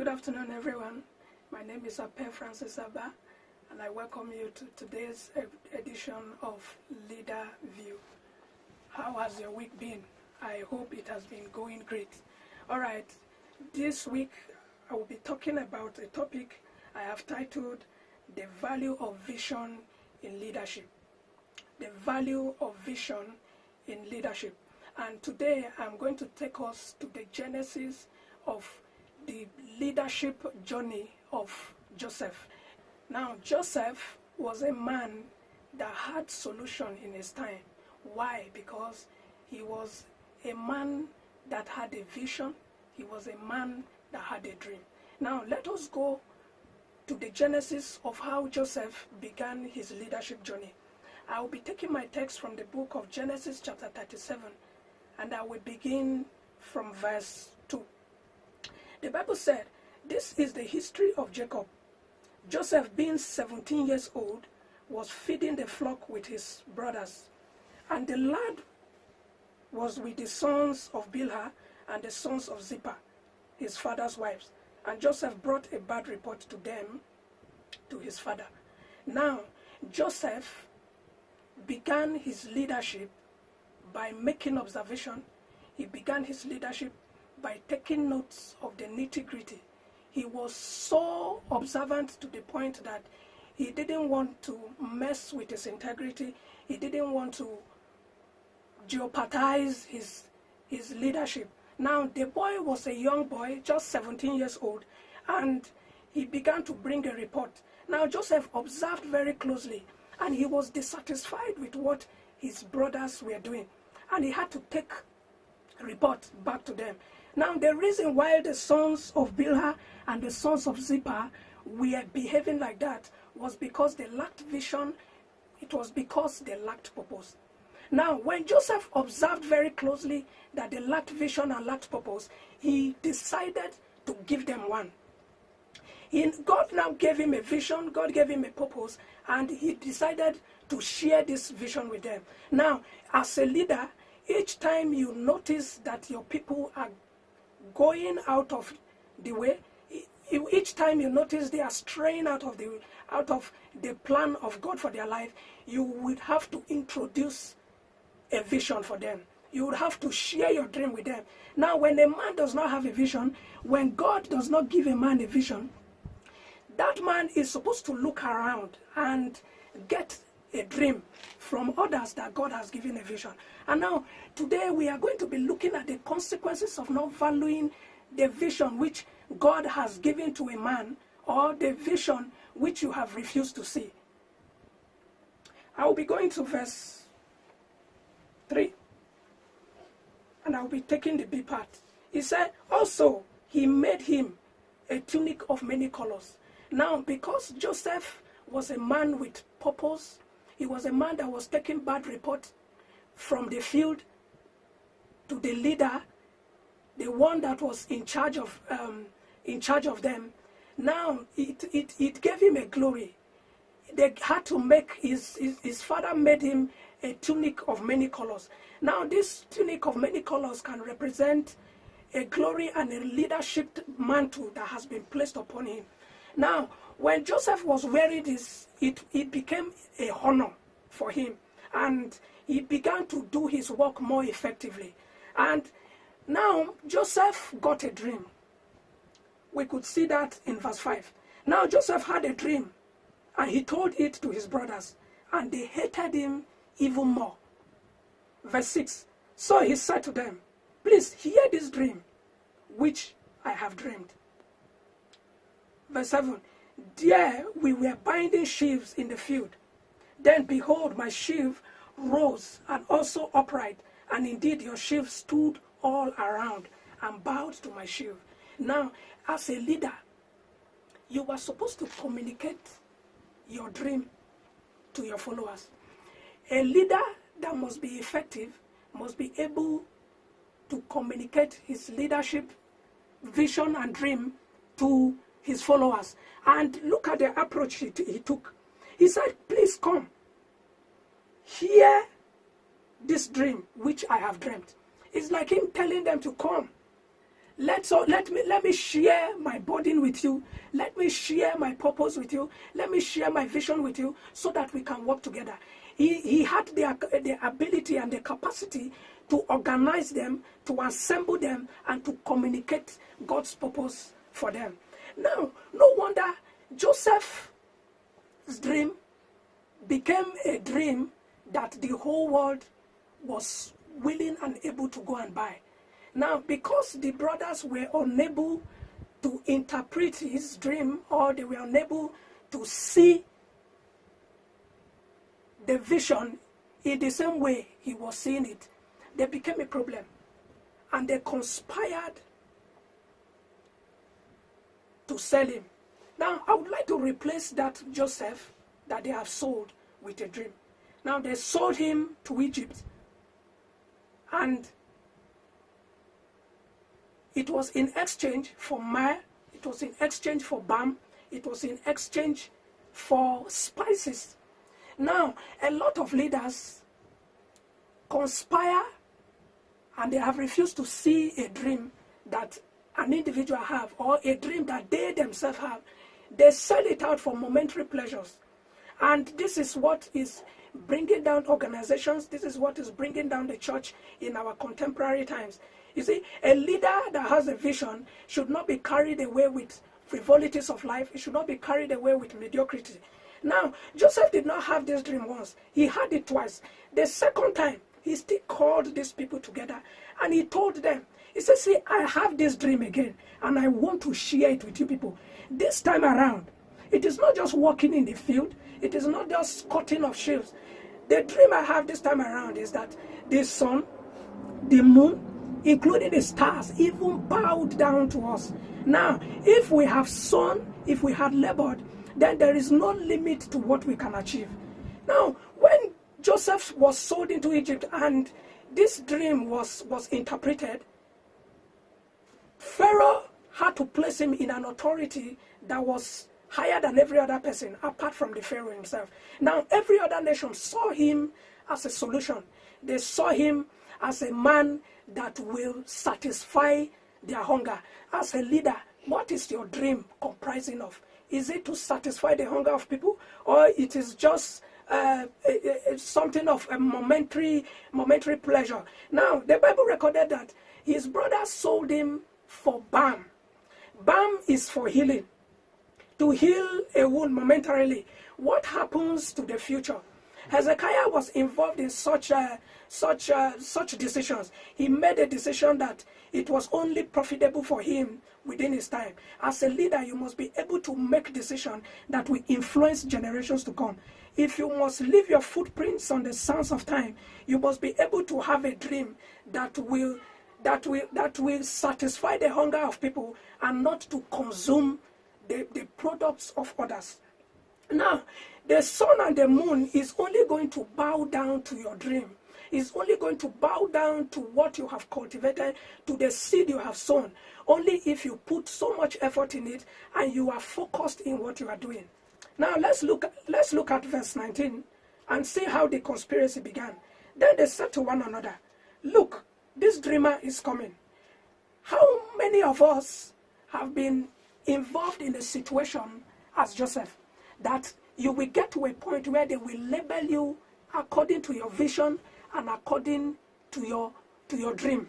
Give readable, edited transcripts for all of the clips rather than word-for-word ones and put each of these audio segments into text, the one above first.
Good afternoon, everyone. My name is Apeh Francis Abah, and I welcome you to today's edition of Leader View. How has your week been? I hope it has been going great. All right, this week I will be talking about a topic I have titled The Value of Vision in Leadership. The Value of Vision in Leadership. And today I'm going to take us to the genesis of the leadership journey of Joseph. Now, Joseph was a man that had solution in his time. Why? Because he was a man that had a vision. He was a man that had a dream. Now, let us go to the genesis of how Joseph began his leadership journey. I will be taking my text from the book of Genesis chapter 37, and I will begin from verse 2. The Bible said, "This is the history of Jacob. Joseph, being 17 years old, was feeding the flock with his brothers. And the lad was with the sons of Bilhah and the sons of Zippah, his father's wives. And Joseph brought a bad report to them, to his father." Now, Joseph began his leadership by making observation. He began his leadership by taking notes of the nitty-gritty. He was so observant to the point that he didn't want to mess with his integrity. He didn't want to jeopardize his leadership. Now, the boy was a young boy, just 17 years old, and he began to bring a report. Now, Joseph observed very closely, and he was dissatisfied with what his brothers were doing, and he had to take a report back to them. Now, the reason why the sons of Bilhah and the sons of Zippah were behaving like that was because they lacked vision. It was because they lacked purpose. Now, when Joseph observed very closely that they lacked vision and lacked purpose, he decided to give them one. God now gave him a vision, God gave him a purpose, and he decided to share this vision with them. Now, as a leader, each time you notice that your people are going out of the way, each time you notice they are straying out of the plan of God for their life, you would have to introduce a vision for them. You would have to share your dream with them. Now, when a man does not have a vision, when God does not give a man a vision, that man is supposed to look around and get a dream from others that God has given a vision. And now, today we are going to be looking at the consequences of not valuing the vision which God has given to a man, or the vision which you have refused to see. I will be going to verse 3, and I will be taking the B part. He said, "Also, he made him a tunic of many colors." Now, because Joseph was a man with purpose, he was a man that was taking bad reports from the field to the leader, the one that was in charge of them. Now, it gave him a glory. They had to make, his father made him a tunic of many colors. Now, this tunic of many colors can represent a glory and a leadership mantle that has been placed upon him. Now, when Joseph was wearing this, it became a honor for him, and he began to do his work more effectively. And now, Joseph got a dream. We could see that in verse 5. Now, Joseph had a dream, and he told it to his brothers, and they hated him even more. Verse 6. So he said to them, "Please hear this dream, which I have dreamed." Verse 7. "There we were binding sheaves in the field. Then behold, my sheaf rose and also upright, and indeed your sheaf stood all around and bowed to my sheaf." Now, as a leader, you are supposed to communicate your dream to your followers. A leader that must be effective must be able to communicate his leadership vision and dream to his followers. And look at the approach he took. He said, "Please come, hear this dream which I have dreamt." It's like him telling them to come. let me share my burden with you. Let me share my purpose with you. Let me share my vision with you so that we can work together. He had the ability and the capacity to organize them, to assemble them, and to communicate God's purpose for them. Now, no wonder Joseph's dream became a dream that the whole world was willing and able to go and buy. Now, because the brothers were unable to interpret his dream, or they were unable to see the vision in the same way he was seeing it, they became a problem. And they conspired to sell him. Now, I would like to replace that Joseph that they have sold with a dream. Now, they sold him to Egypt. And it was in exchange for myrrh, it was in exchange for balm, it was in exchange for spices. Now, a lot of leaders conspire and they have refused to see a dream that an individual have, or a dream that they themselves have. They sell it out for momentary pleasures. And this is what is bringing down organizations. This is what is bringing down the church in our contemporary times. You see, a leader that has a vision should not be carried away with frivolities of life. It should not be carried away with mediocrity. Now, Joseph did not have this dream once. He had it twice. The second time, he still called these people together and he told them, he said, see, I have this dream again and I want to share it with you people. This time around, it is not just walking in the field. It is not just cutting of shields. The dream I have this time around is that the sun, the moon, including the stars, even bowed down to us. Now, if we have sown, if we had labored, then there is no limit to what we can achieve. Now, when Joseph was sold into Egypt and this dream was interpreted, Pharaoh had to place him in an authority that was higher than every other person, apart from the Pharaoh himself. Now, every other nation saw him as a solution. They saw him as a man that will satisfy their hunger. As a leader, what is your dream comprising of? Is it to satisfy the hunger of people, or it is just something of a momentary pleasure? Now, the Bible recorded that his brothers sold him for balm. Balm is for healing, to heal a wound momentarily. What happens to the future? Hezekiah was involved in such decisions. He made a decision that it was only profitable for him within his time. As a leader, you must be able to make decisions that will influence generations to come. If you must leave your footprints on the sands of time, you must be able to have a dream that will satisfy the hunger of people and not to consume the products of others. Now, the sun and the moon is only going to bow down to your dream. Is only going to bow down to what you have cultivated, to the seed you have sown, only if you put so much effort in it and you are focused in what you are doing. Now let's look at verse 19 and see how the conspiracy began. Then they said to one another, look, this dreamer is coming. How many of us have been involved in a situation as Joseph, that you will get to a point where they will label you according to your vision and according to your dream.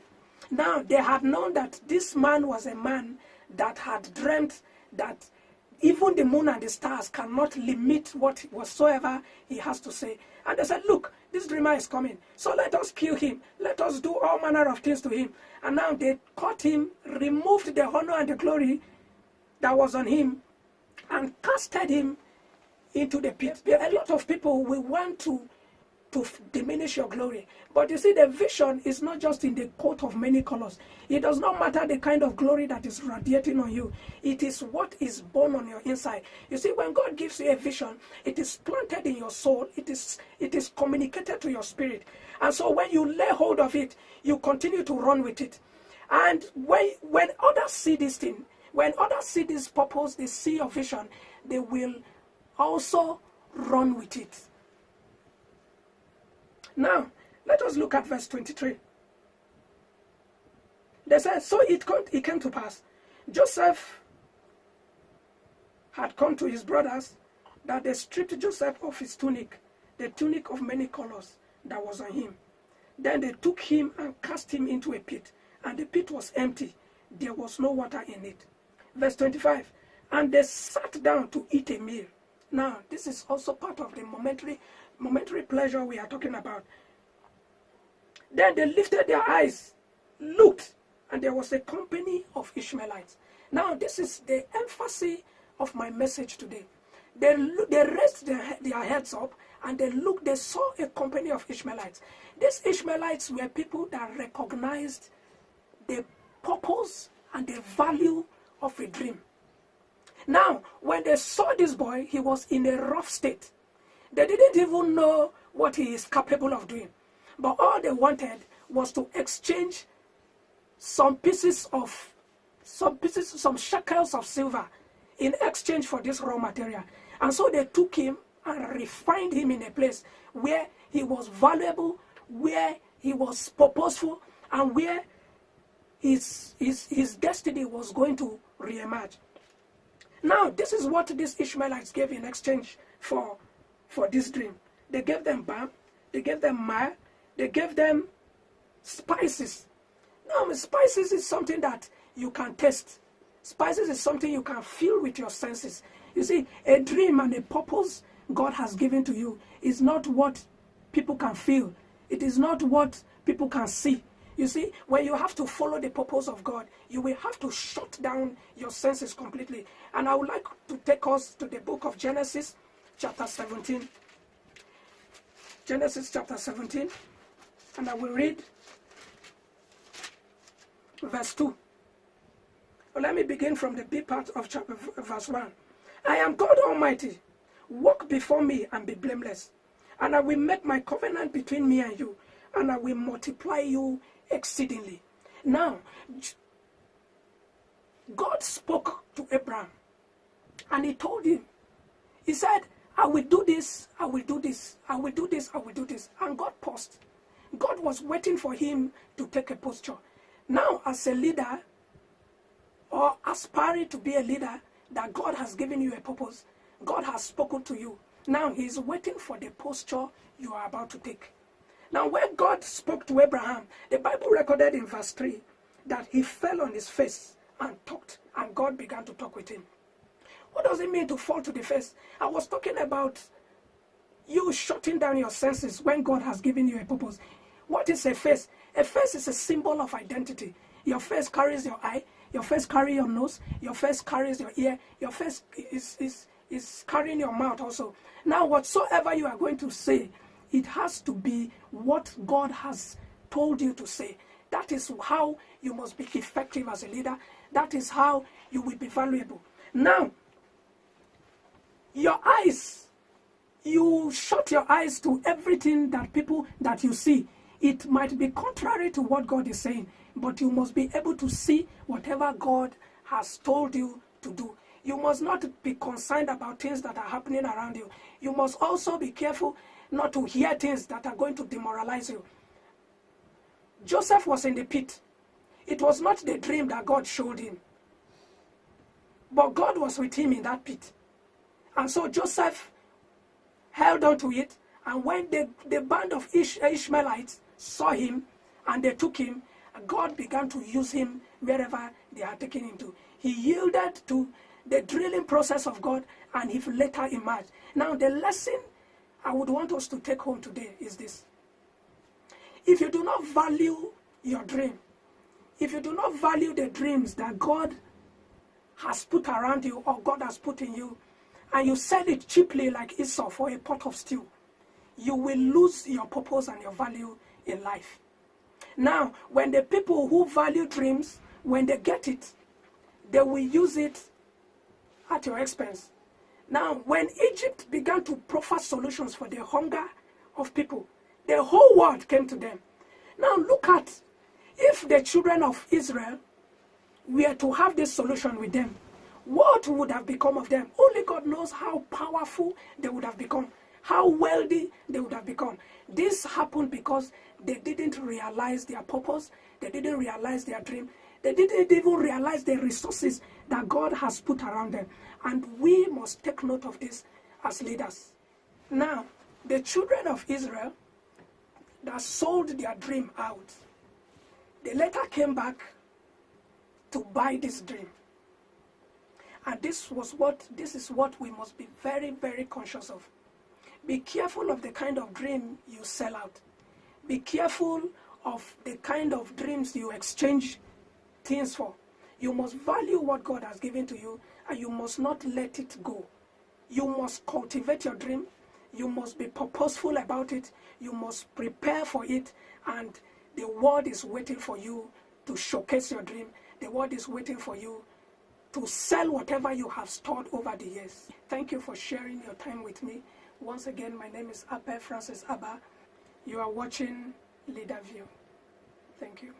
Now, they had known that this man was a man that had dreamt that even the moon and the stars cannot limit whatsoever he has to say. And they said, look, this dreamer is coming, so let us kill him. Let us do all manner of things to him. And now they caught him, removed the honor and the glory that was on him, and casted him into the pit. A lot of people will want to diminish your glory. But you see, the vision is not just in the coat of many colors. It does not matter the kind of glory that is radiating on you. It is what is born on your inside. You see, when God gives you a vision, it is planted in your soul. It is communicated to your spirit. And so when you lay hold of it, you continue to run with it. And when others see this thing, when others see this purpose, they see your vision, they will also run with it. Now, let us look at verse 23. They said, so it came to pass. Joseph had come to his brothers that they stripped Joseph of his tunic, the tunic of many colors that was on him. Then they took him and cast him into a pit, and the pit was empty. There was no water in it. Verse 25, and they sat down to eat a meal. Now, this is also part of the momentary pleasure we are talking about. Then they lifted their eyes, looked, and there was a company of Ishmaelites. Now, this is the emphasis of my message today. They raised their heads up, and they saw a company of Ishmaelites. These Ishmaelites were people that recognized the purpose and the value of a dream. Now, when they saw this boy, he was in a rough state. They didn't even know what he is capable of doing. But all they wanted was to exchange some shekels of silver in exchange for this raw material. And so they took him and refined him in a place where he was valuable, where he was purposeful, and where his destiny was going to reemerge. Now, this is what these Ishmaelites gave in exchange for this dream. They gave them balm, they gave them myrrh, they gave them spices. Now, spices is something that you can taste. Spices is something you can feel with your senses. You see, a dream and a purpose God has given to you is not what people can feel. It is not what people can see. You see, when you have to follow the purpose of God, you will have to shut down your senses completely. And I would like to take us to the book of Genesis, chapter 17. Genesis chapter 17, and I will read verse 2. Well, let me begin from the B part of chapter verse 1. I am God Almighty. Walk before me and be blameless. And I will make my covenant between me and you, and I will multiply you exceedingly. Now, God spoke to Abraham, and he told him, he said, I will do this, I will do this, I will do this, I will do this. And God paused. God was waiting for him to take a posture. Now, as a leader, or aspiring to be a leader, that God has given you a purpose, God has spoken to you. Now, he is waiting for the posture you are about to take. Now, when God spoke to Abraham, the Bible recorded in verse 3 that he fell on his face and talked, and God began to talk with him. What does it mean to fall to the face? I was talking about you shutting down your senses when God has given you a purpose. What is a face? A face is a symbol of identity. Your face carries your eye, your face carries your nose, your face carries your ear, your face is carrying your mouth also. Now, whatsoever you are going to say, it has to be what God has told you to say. That is how you must be effective as a leader. That is how you will be valuable. Now, your eyes, you shut your eyes to everything that you see. It might be contrary to what God is saying, but you must be able to see whatever God has told you to do. You must not be concerned about things that are happening around you. You must also be careful not to hear things that are going to demoralize you. Joseph was in the pit. It was not the dream that God showed him, but God was with him in that pit. And so Joseph held on to it, and when the band of Ishmaelites saw him and they took him, God began to use him wherever they are taking him to. He yielded to the drilling process of God, and he later emerged. Now, the lesson I would want us to take home today is this. If you do not value your dream, if you do not value the dreams that God has put around you or God has put in you, and you sell it cheaply like Esau for a pot of stew, you will lose your purpose and your value in life. Now, when the people who value dreams, when they get it, they will use it at your expense. Now, when Egypt began to proffer solutions for the hunger of people, the whole world came to them. Now, look at, if the children of Israel were to have this solution with them, what would have become of them? Only God knows how powerful they would have become, how wealthy they would have become. This happened because they didn't realize their purpose. They didn't realize their dream. They didn't even realize the resources that God has put around them. And we must take note of this as leaders. Now, the children of Israel that sold their dream out, they later came back to buy this dream. And this is what we must be very, very conscious of. Be careful of the kind of dream you sell out. Be careful of the kind of dreams you exchange things for. You must value what God has given to you, and you must not let it go. You must cultivate your dream. You must be purposeful about it. You must prepare for it, and the world is waiting for you to showcase your dream. The world is waiting for you to sell whatever you have stored over the years. Thank you for sharing your time with me. Once again, my name is Apeh Francis Abah. You are watching Leader View. Thank you.